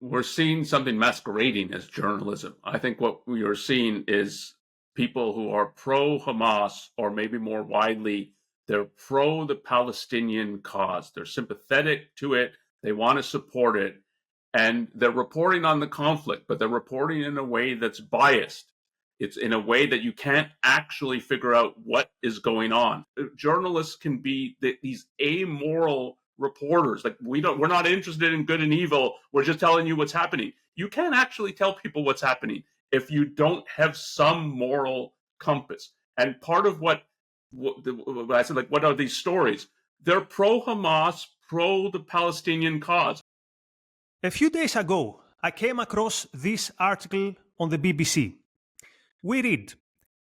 we're seeing something masquerading as journalism. I think what we are seeing is people who are pro Hamas, or maybe more widely, they're pro the Palestinian cause. They're sympathetic to it. They want to support it. And they're reporting on the conflict, but they're reporting in a way that's biased. It's in a way that you can't actually figure out what is going on. Journalists can be these amoral reporters. Like we're not interested in good and evil. We're just telling you what's happening. You can't actually tell people what's happening if you don't have some moral compass. And part of what I said, like, what are these stories? They're pro Hamas, pro the Palestinian cause. A few days ago, I came across this article on the BBC. We read,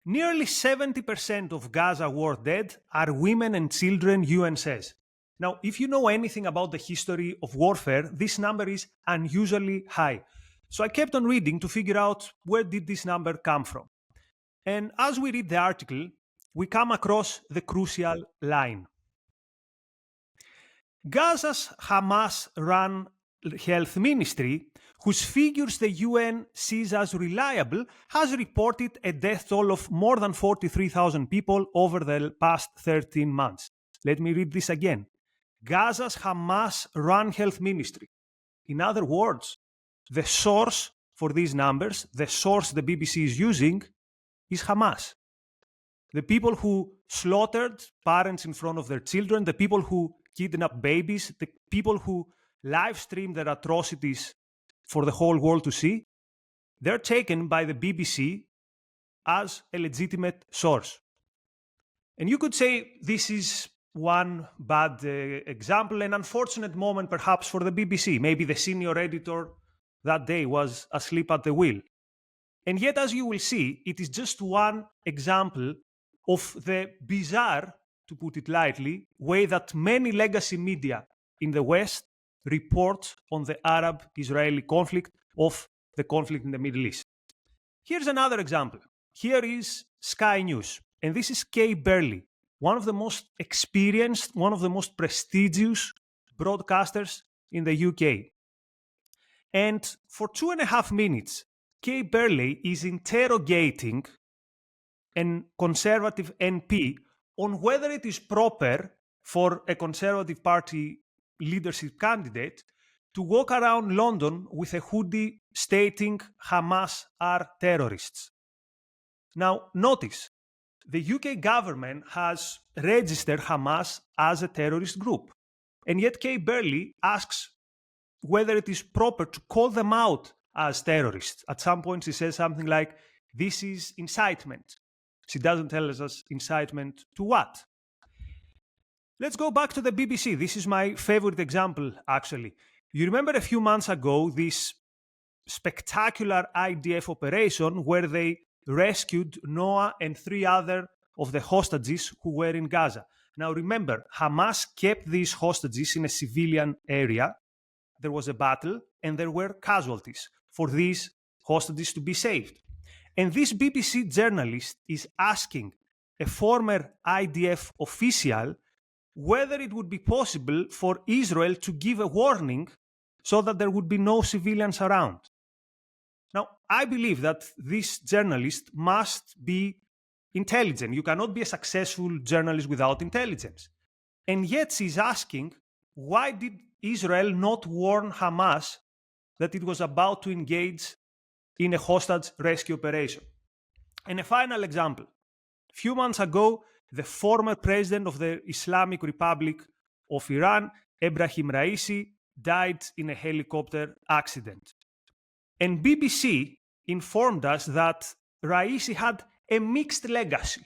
nearly 70% of Gaza war dead are women and children, UN says. Now, if you know anything about the history of warfare, this number is unusually high. So I kept on reading to figure out where did this number come from. And as we read the article, we come across the crucial line. Gaza's Hamas-run health ministry, whose figures the UN sees as reliable, has reported a death toll of more than 43,000 people over the past 13 months. Let me read this again. Gaza's Hamas-run health ministry. In other words, the source for these numbers, the source the BBC is using, is Hamas. The people who slaughtered parents in front of their children, the people who kidnapped babies, the people who live stream their atrocities for the whole world to see, they're taken by the BBC as a legitimate source. And you could say this is one bad example, an unfortunate moment perhaps for the BBC. Maybe the senior editor that day was asleep at the wheel. And yet, as you will see, it is just one example of the bizarre, to put it lightly, way that many legacy media in the West report on the Arab-Israeli conflict, of the conflict in the Middle East. Here's another example. Here is Sky News, and this is Kay Burley, one of the most experienced, one of the most prestigious broadcasters in the UK. And for 2.5 minutes, Kay Burley is interrogating a Conservative MP on whether it is proper for a Conservative Party leadership candidate to walk around London with a hoodie stating Hamas are terrorists. Now, notice, the UK government has registered Hamas as a terrorist group, and yet Kay Burley asks whether it is proper to call them out as terrorists. At some point, she says something like, this is incitement. She doesn't tell us incitement to what. Let's go back to the BBC. This is my favorite example, actually. You remember a few months ago this spectacular IDF operation where they rescued Noah and 3 other of the hostages who were in Gaza. Now remember, Hamas kept these hostages in a civilian area. There was a battle and there were casualties for these hostages to be saved. And this BBC journalist is asking a former IDF official whether it would be possible for Israel to give a warning so that there would be no civilians around. Now, I believe that this journalist must be intelligent. You cannot be a successful journalist without intelligence. And yet she's asking, why did Israel not warn Hamas that it was about to engage in a hostage rescue operation? And a final example. A few months ago, the former president of the Islamic Republic of Iran, Ebrahim Raisi, died in a helicopter accident. And BBC informed us that Raisi had a mixed legacy.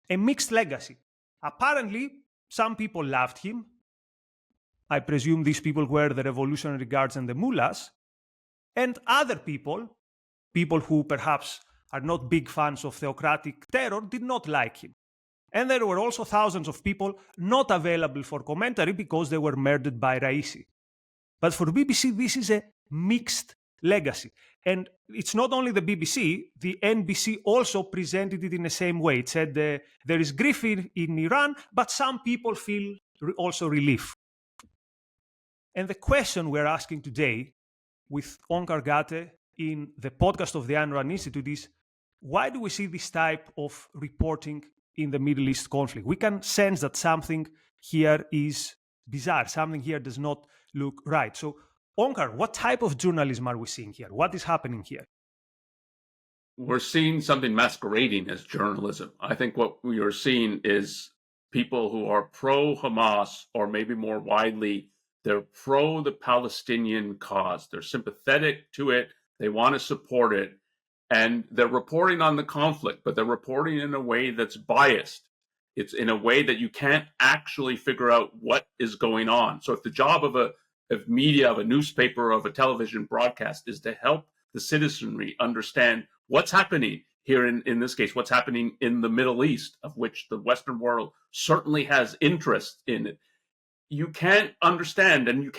A mixed legacy. Apparently, some people loved him. I presume these people were the Revolutionary Guards and the mullahs. And other people, people who perhaps are not big fans of theocratic terror, did not like him. And there were also thousands of people not available for commentary because they were murdered by Raisi. But for BBC, this is a mixed legacy. And it's not only the BBC, the NBC also presented it in the same way. It said there is grief in Iran, but some people feel also relief. And the question we're asking today with Onkar Ghate in the podcast of the Ayn Rand Institute is, why do we see this type of reporting in the Middle East conflict? We can sense that something here is bizarre, something here does not look right. So, Onkar, what type of journalism are we seeing here? What is happening here? We're seeing something masquerading as journalism. I think what we are seeing is people who are pro Hamas, or maybe more widely, they're pro the Palestinian cause. They're sympathetic to it. They want to support it. And they're reporting on the conflict, but they're reporting in a way that's biased. It's in a way that you can't actually figure out what is going on. So if the job of media, of a newspaper, of a television broadcast is to help the citizenry understand what's happening here in this case, what's happening in the Middle East, of which the Western world certainly has interest in it, you can't understand and you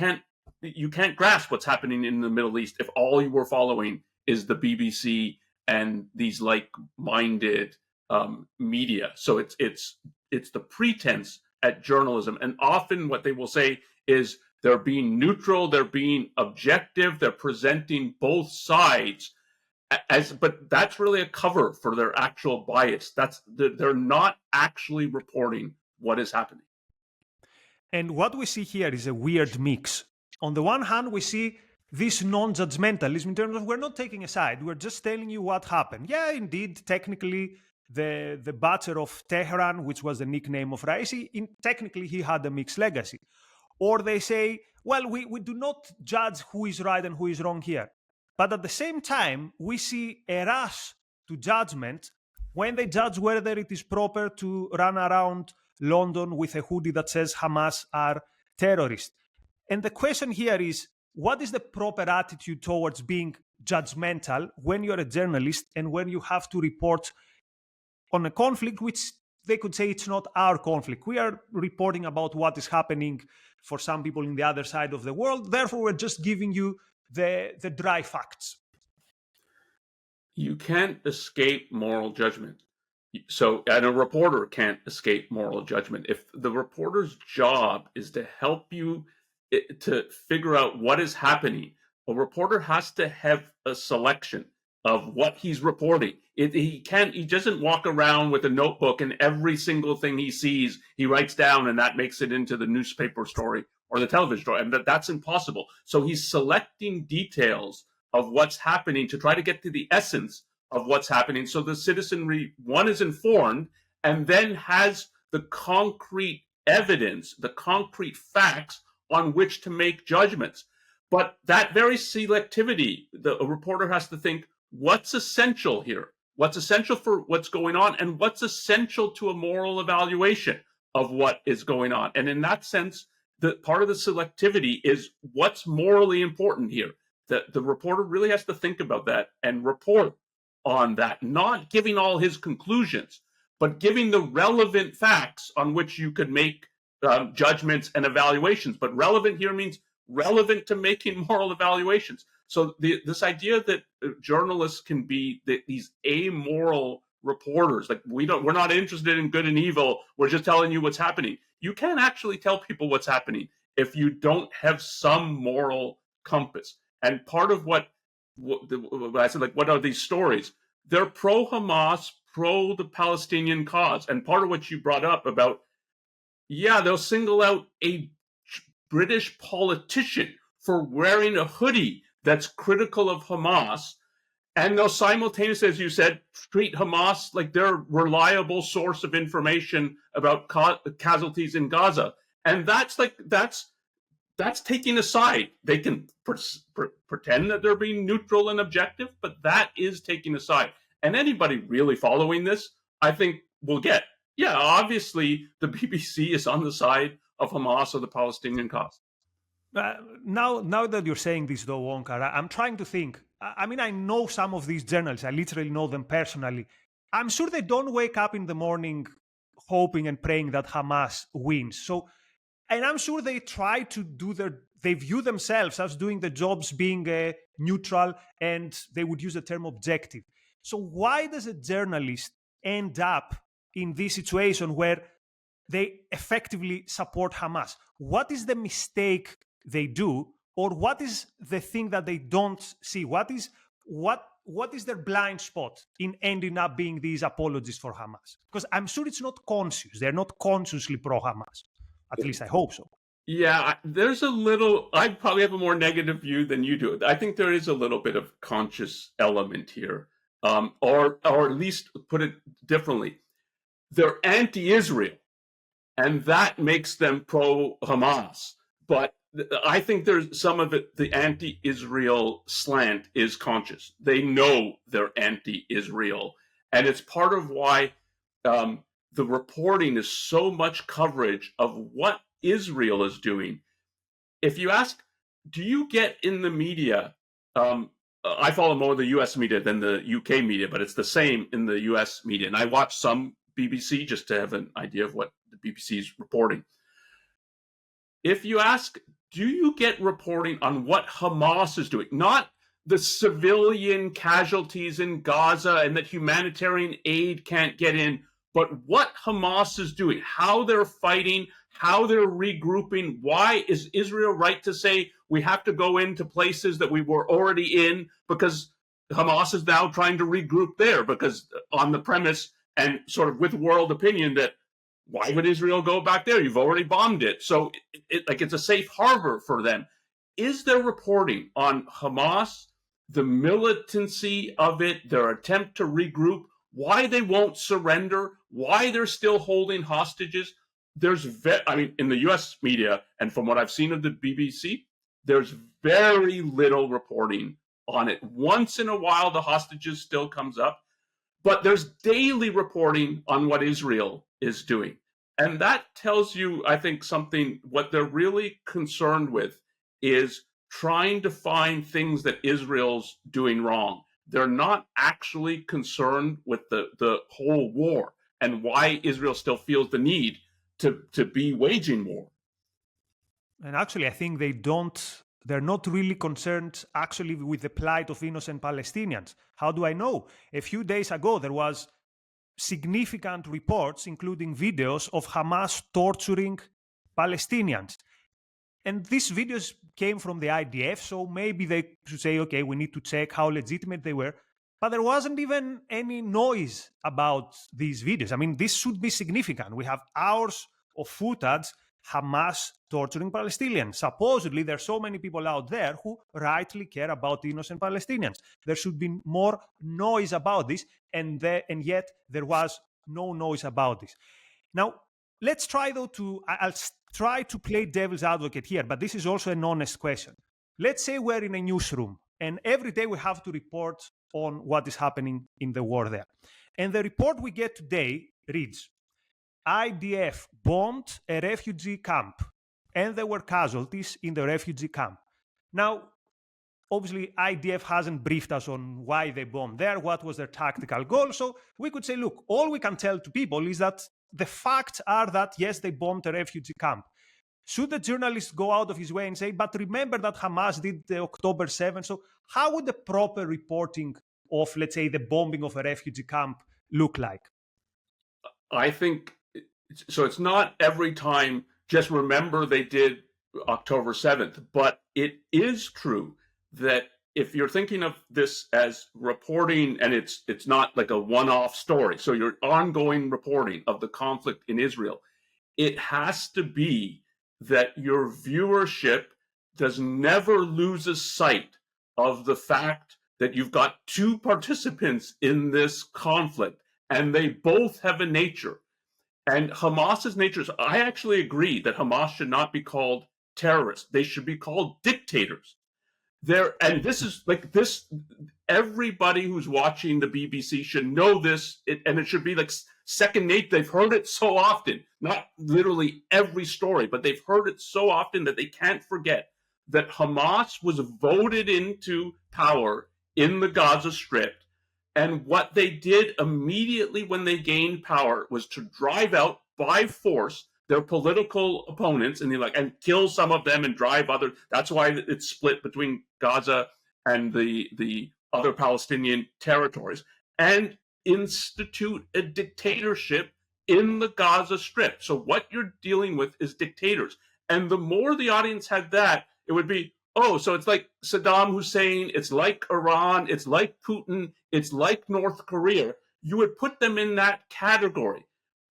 can't grasp what's happening in the Middle East if all you were following is the BBC and these like-minded media. So it's the pretense at journalism, and often what they will say is they're being neutral, they're being objective, they're presenting both sides, but that's really a cover for their actual bias. They're not actually reporting what is happening. And what we see here is a weird mix. On the one hand, we see this non-judgmentalism in terms of we're not taking a side, we're just telling you what happened. Yeah, indeed, technically, the butcher of Tehran, which was the nickname of Raisi, technically he had a mixed legacy. Or they say, well, we do not judge who is right and who is wrong here. But at the same time, we see a rush to judgment when they judge whether it is proper to run around London with a hoodie that says Hamas are terrorists. And the question here is, what is the proper attitude towards being judgmental when you're a journalist and when you have to report on a conflict which they could say it's not our conflict? We are reporting about what is happening for some people in the other side of the world. Therefore, we're just giving you the dry facts. You can't escape moral judgment. And a reporter can't escape moral judgment. If the reporter's job is to help you to figure out what is happening, a reporter has to have a selection of what he's reporting. He doesn't walk around with a notebook and every single thing he sees, he writes down and that makes it into the newspaper story or the television story. And that's impossible. So he's selecting details of what's happening to try to get to the essence of what's happening. So the citizenry, one, is informed and then has the concrete evidence, the concrete facts on which to make judgments. But that very selectivity, a reporter has to think, what's essential here? What's essential for what's going on, and what's essential to a moral evaluation of what is going on? And in that sense, the part of the selectivity is what's morally important here. The reporter really has to think about that and report on that, not giving all his conclusions, but giving the relevant facts on which you could make judgments and evaluations. But relevant here means relevant to making moral evaluations. So this idea that journalists can be these amoral reporters, like we're not interested in good and evil, we're just telling you what's happening. You can't actually tell people what's happening if you don't have some moral compass. And part of what I said, like, what are these stories? They're pro-Hamas, pro the Palestinian cause. And part of what you brought up about, they'll single out a British politician for wearing a hoodie that's critical of Hamas, and they'll simultaneously, as you said, treat Hamas like they're a reliable source of information about casualties in Gaza. And that's taking a side. They can pretend that they're being neutral and objective, but that is taking a side. And anybody really following this, I think, will get, obviously the BBC is on the side of Hamas or the Palestinian cause. Now that you're saying this, though, Onkar, I'm trying to think. I mean, I know some of these journalists. I literally know them personally. I'm sure they don't wake up in the morning hoping and praying that Hamas wins. And I'm sure they try to they view themselves as doing the jobs being neutral, and they would use the term objective. So why does a journalist end up in this situation where they effectively support Hamas? What is the mistake they do or what is the thing that they don't see? What is their blind spot in ending up being these apologists for Hamas? Because I'm sure it's not conscious. They're not consciously pro-Hamas. At least I hope so. Yeah, there's a little, I probably have a more negative view than you do. I think there is a little bit of conscious element here. Or at least put it differently. They're anti-Israel, and that makes them pro-Hamas. But I think there's some of it, the anti-Israel slant is conscious. They know they're anti-Israel. And it's part of why the reporting is so much coverage of what Israel is doing. If you ask, do you get in the media? I follow more the US media than the UK media, but it's the same in the US media. And I watch some BBC just to have an idea of what the BBC is reporting. If you ask, do you get reporting on what Hamas is doing? Not the civilian casualties in Gaza and that humanitarian aid can't get in, but what Hamas is doing, how they're fighting, how they're regrouping. Why is Israel right to say we have to go into places that we were already in because Hamas is now trying to regroup there, because on the premise and sort of with world opinion that why would Israel go back there? You've already bombed it. So it's a safe harbor for them. Is there reporting on Hamas, the militancy of it, their attempt to regroup, why they won't surrender, why they're still holding hostages? In the US media, and from what I've seen of the BBC, there's very little reporting on it. Once in a while, the hostages still comes up, but there's daily reporting on what Israel is doing. And that tells you, I think, something, what they're really concerned with is trying to find things that Israel's doing wrong. They're not actually concerned with the whole war and why Israel still feels the need to be waging war. And actually, I think they're not really concerned actually with the plight of innocent Palestinians. How do I know? A few days ago, there was significant reports, including videos of Hamas torturing Palestinians. And these videos came from the IDF, so maybe they should say, okay, we need to check how legitimate they were. But there wasn't even any noise about these videos. I mean, this should be significant. We have hours of footage, Hamas torturing Palestinians. Supposedly, there are so many people out there who rightly care about innocent Palestinians. There should be more noise about this, and yet there was no noise about this. Now, let's try, though, I'll try to play devil's advocate here, but this is also an honest question. Let's say we're in a newsroom, and every day we have to report on what is happening in the war there. And the report we get today reads, IDF bombed a refugee camp, and there were casualties in the refugee camp. Now, obviously, IDF hasn't briefed us on why they bombed there, what was their tactical goal. So we could say, look, all we can tell to people is that the facts are that, yes, they bombed a refugee camp. Should the journalist go out of his way and say, but remember that Hamas did the October 7th? So how would the proper reporting of, let's say, the bombing of a refugee camp look like? I think, so it's not every time, just remember they did October 7th, but it is true that if you're thinking of this as reporting, and it's not like a one-off story, so your ongoing reporting of the conflict in Israel, it has to be that your viewership never loses sight of the fact that you've got two participants in this conflict, and they both have a nature. And Hamas's nature is, I actually agree that Hamas should not be called terrorists. They should be called dictators. And this is like this, everybody who's watching the BBC should know this, and it should be like second nature. They've heard it so often, not literally every story, but they've heard it so often that they can't forget that Hamas was voted into power in the Gaza Strip. And what they did immediately when they gained power was to drive out by force their political opponents and kill some of them and drive others. That's why it's split between Gaza and the other Palestinian territories, and institute a dictatorship in the Gaza Strip. So what you're dealing with is dictators. And the more the audience had that, it would be, oh, so it's like Saddam Hussein, it's like Iran, it's like Putin, it's like North Korea. You would put them in that category.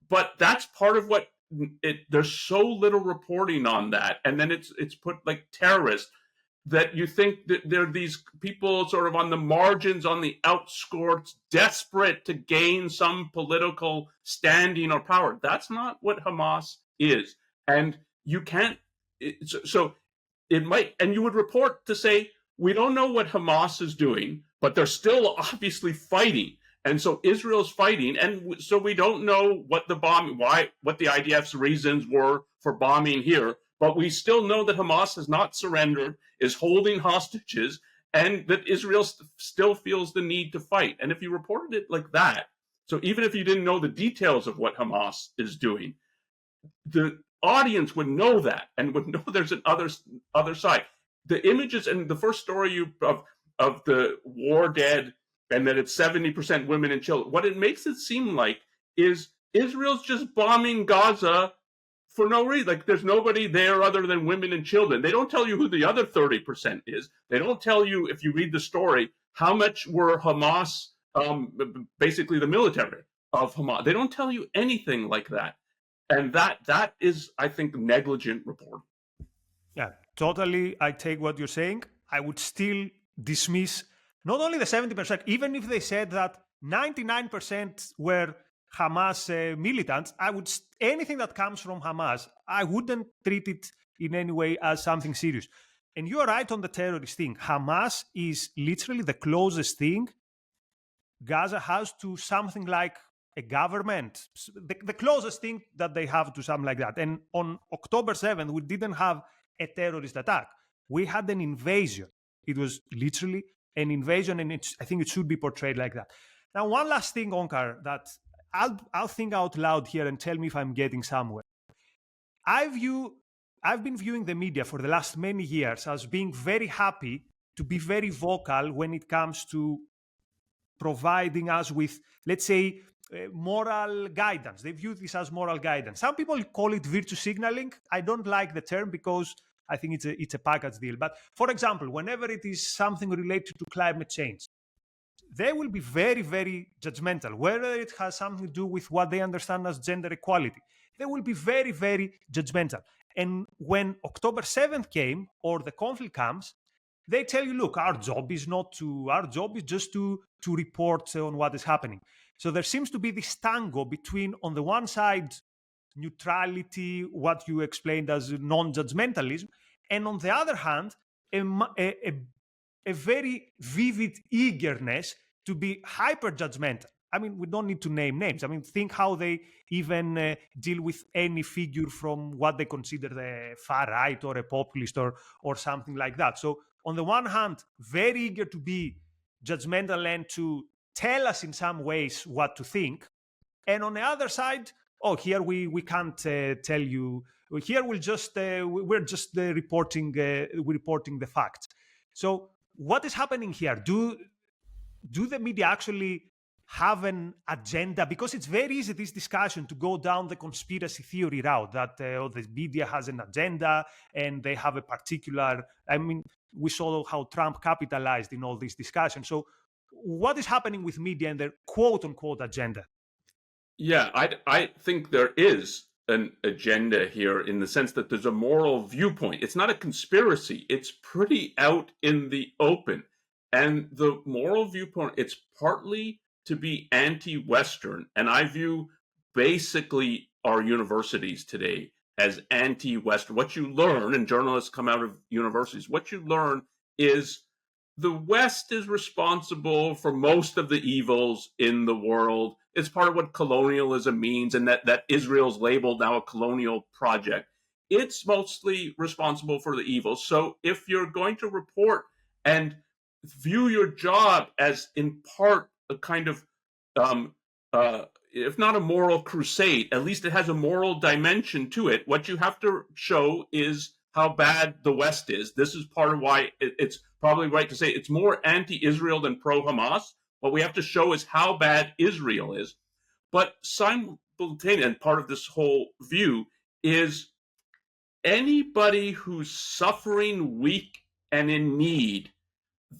But that's part of what there's so little reporting on that. And then it's put like terrorists, that you think that there are these people sort of on the margins, on the outskirts, desperate to gain some political standing or power. That's not what Hamas is. And you can't, so it might, and you would report to say, we don't know what Hamas is doing, but they're still obviously fighting. And so Israel's fighting, and so we don't know what the what the IDF's reasons were for bombing here, but we still know that Hamas has not surrendered, is holding hostages, and that Israel still feels the need to fight. And if you reported it like that, so even if you didn't know the details of what Hamas is doing, the audience would know that and would know there's an other side. The images and the first story of the war dead, and that it's 70% women and children, what it makes it seem like is Israel's just bombing Gaza for no reason. Like there's nobody there other than women and children. They don't tell you who the other 30% is. They don't tell you, if you read the story, how much were Hamas, basically the military of Hamas. They don't tell you anything like that. And that is, I think, negligent reporting. Yeah, totally. I take what you're saying. I would still dismiss not only the 70%, even if they said that 99% were Hamas militants, anything that comes from Hamas, I wouldn't treat it in any way as something serious. And you are right on the terrorist thing. Hamas is literally the closest thing Gaza has to something like a government, the closest thing that they have to something like that. And on October 7th, we didn't have a terrorist attack. We had an invasion. It was literally an invasion, and I think it should be portrayed like that. Now, one last thing, Onkar, that I'll think out loud here and tell me if I'm getting somewhere. I've been viewing the media for the last many years as being very happy to be very vocal when it comes to providing us with, let's say, moral guidance. They view this as moral guidance. Some people call it virtue signaling. I don't like the term because I think it's a package deal. But for example, whenever it is something related to climate change, they will be very, very judgmental. Whether it has something to do with what they understand as gender equality, they will be very, very judgmental. And when October 7th came, or the conflict comes, they tell you, look, our job is just to report on what is happening. So there seems to be this tango between, on the one side, neutrality, what you explained as non-judgmentalism, and on the other hand, a very vivid eagerness to be hyper-judgmental. I mean, we don't need to name names. I mean, think how they even deal with any figure from what they consider the far right or a populist or something like that. So on the one hand, very eager to be judgmental and to tell us in some ways what to think. And on the other side, here we can't tell you. Here we're just reporting the facts. So what is happening here? Do the media actually have an agenda? Because it's very easy, this discussion, to go down the conspiracy theory route, that the media has an agenda and they have a particular, I mean, we saw how Trump capitalized in all this discussion. So what is happening with media and their quote unquote agenda? Yeah, I think there is an agenda here, in the sense that there's a moral viewpoint. It's not a conspiracy. It's pretty out in the open. And the moral viewpoint, it's partly to be anti-Western. And I view basically our universities today as anti-Western. What you learn, and journalists come out of universities, what you learn is the West is responsible for most of the evils in the world. It's part of what colonialism means, and that Israel's labeled now a colonial project. It's mostly responsible for the evils. So if you're going to report and view your job as, in part, a kind of, if not a moral crusade, at least it has a moral dimension to it, what you have to show is how bad the West is. This is part of why it's probably right to say it's more anti-Israel than pro-Hamas. What we have to show is how bad Israel is. But simultaneously, and part of this whole view, is anybody who's suffering weak and in need,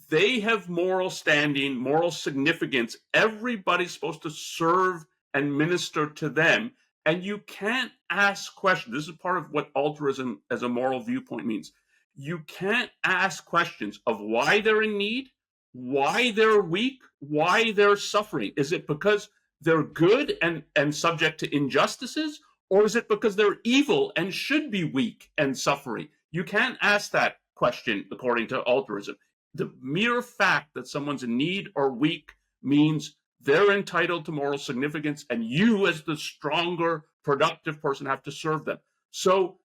they have moral standing, moral significance. Everybody's supposed to serve and minister to them. And you can't ask questions. This is part of what altruism as a moral viewpoint means. You can't ask questions of why they're in need, why they're weak, why they're suffering. Is it because they're good and subject to injustices? Or is it because they're evil and should be weak and suffering? You can't ask that question according to altruism. The mere fact that someone's in need or weak means they're entitled to moral significance, and you, as the stronger, productive person, have to serve them. So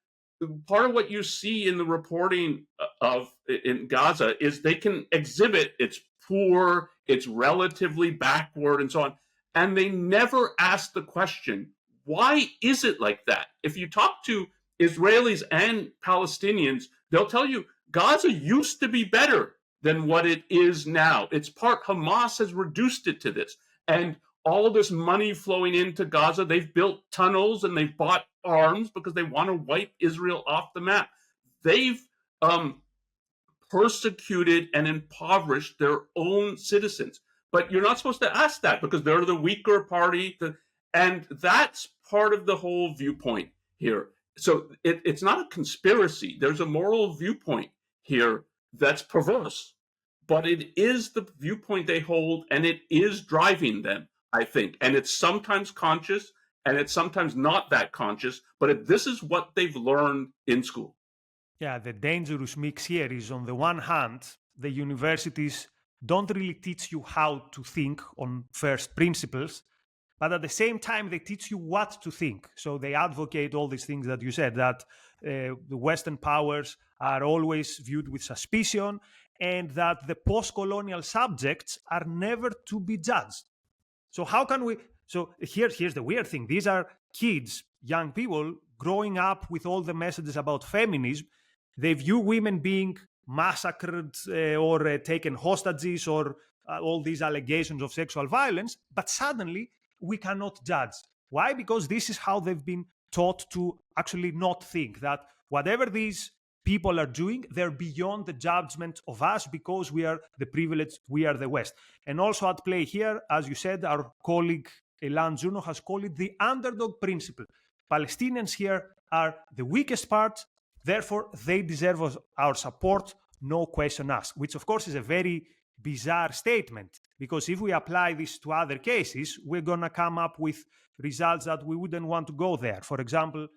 part of what you see in the reporting of in Gaza is they can exhibit it's poor, it's relatively backward, and so on, and they never ask the question, why is it like that? If you talk to Israelis and Palestinians, they'll tell you Gaza used to be better than what it is now. It's part Hamas has reduced it to this. And all this money flowing into Gaza, they've built tunnels and they've bought arms because they want to wipe Israel off the map. They've persecuted and impoverished their own citizens. But you're not supposed to ask that because they're the weaker party. And that's part of the whole viewpoint here. So it's not a conspiracy. There's a moral viewpoint here that's perverse, but it is the viewpoint they hold, and it is driving them, I think. And it's sometimes conscious, and it's sometimes not that conscious, but this is what they've learned in school. Yeah, the dangerous mix here is, on the one hand, the universities don't really teach you how to think on first principles, but at the same time, they teach you what to think. So they advocate all these things that you said, that the Western powers are always viewed with suspicion, and that the post-colonial subjects are never to be judged. So how can we... So here's the weird thing. These are kids, young people, growing up with all the messages about feminism. They view women being massacred or taken hostages, or all these allegations of sexual violence, but suddenly we cannot judge. Why? Because this is how they've been taught to actually not think, that whatever these people are doing, they're beyond the judgment of us because we are the privileged, we are the West. And also at play here, as you said, our colleague Elan Juno has called it the underdog principle. Palestinians here are the weakest part, therefore they deserve our support, no question asked, which of course is a very bizarre statement, because if we apply this to other cases, we're going to come up with results that we wouldn't want to go there. For example,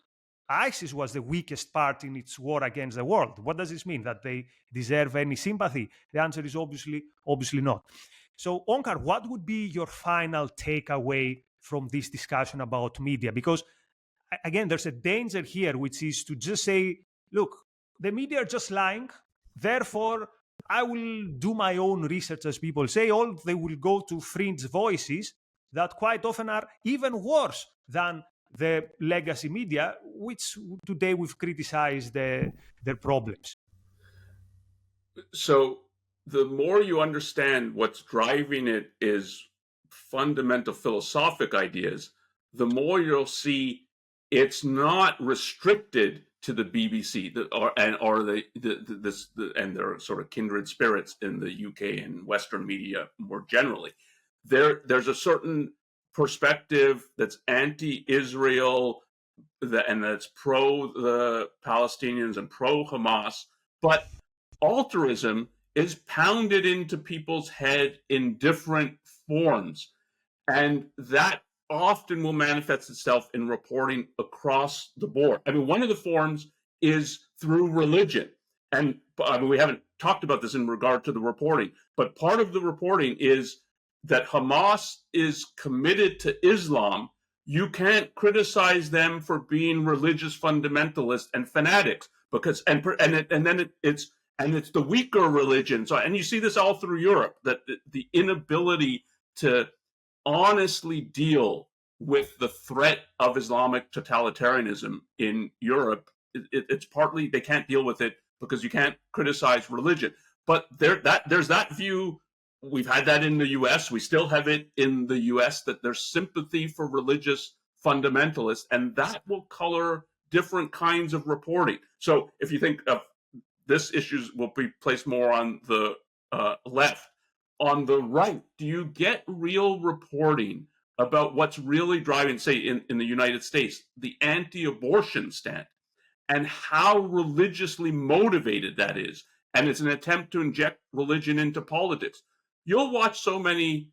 ISIS was the weakest part in its war against the world. What does this mean? That they deserve any sympathy? The answer is obviously not. So, Onkar, what would be your final takeaway from this discussion about media? Because, again, there's a danger here, which is to just say, look, the media are just lying, therefore I will do my own research, as people say, or they will go to fringe voices that quite often are even worse than the legacy media, which today we've criticized their problems. So the more you understand what's driving it is fundamental philosophic ideas, the more you'll see it's not restricted to the BBC and their sort of kindred spirits in the UK and Western media more generally. There's a certain perspective that's anti-Israel and that's pro the Palestinians and pro Hamas, but altruism is pounded into people's head in different forms, and that often will manifest itself in reporting across the board. I mean, one of the forms is through religion, and I mean, we haven't talked about this in regard to the reporting, but part of the reporting is that Hamas is committed to Islam. You can't criticize them for being religious fundamentalists and fanatics, because and then it's the weaker religion. So, and you see this all through Europe, that the inability to honestly deal with the threat of Islamic totalitarianism in Europe. It's partly they can't deal with it because you can't criticize religion. But there's that view. We've had that in the U.S. We still have it in the U.S. that there's sympathy for religious fundamentalists, and that will color different kinds of reporting. So if you think of this issue will be placed more on the left. On the right, do you get real reporting about what's really driving, say, in the United States, the anti-abortion stand, and how religiously motivated that is? And it's an attempt to inject religion into politics. You'll watch so many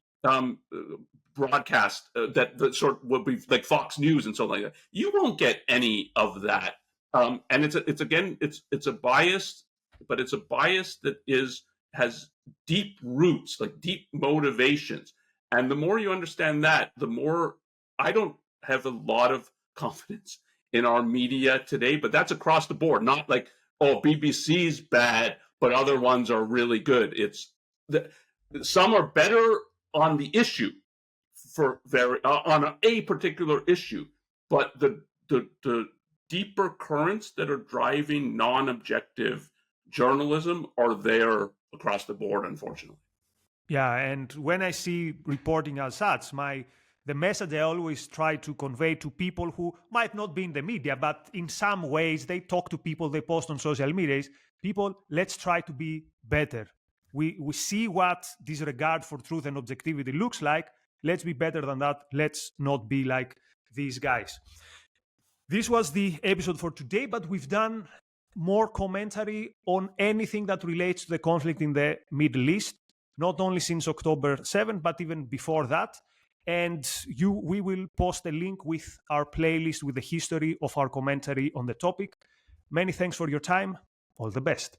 broadcasts that sort of will be like Fox News and so like that. You won't get any of that. And it's a bias, but it's a bias that has deep roots, like deep motivations. And the more you understand that, the more I don't have a lot of confidence in our media today, but that's across the board. Not like, oh, BBC's bad, but other ones are really good. Some are better on the issue on a particular issue, but the deeper currents that are driving non-objective journalism are there across the board, unfortunately. Yeah, and when I see reporting as such, the message I always try to convey to people who might not be in the media, but in some ways they talk to people, they post on social media, is people, let's try to be better. We see what disregard for truth and objectivity looks like. Let's be better than that. Let's not be like these guys. This was the episode for today, but we've done more commentary on anything that relates to the conflict in the Middle East, not only since October 7th, but even before that. And we will post a link with our playlist with the history of our commentary on the topic. Many thanks for your time. All the best.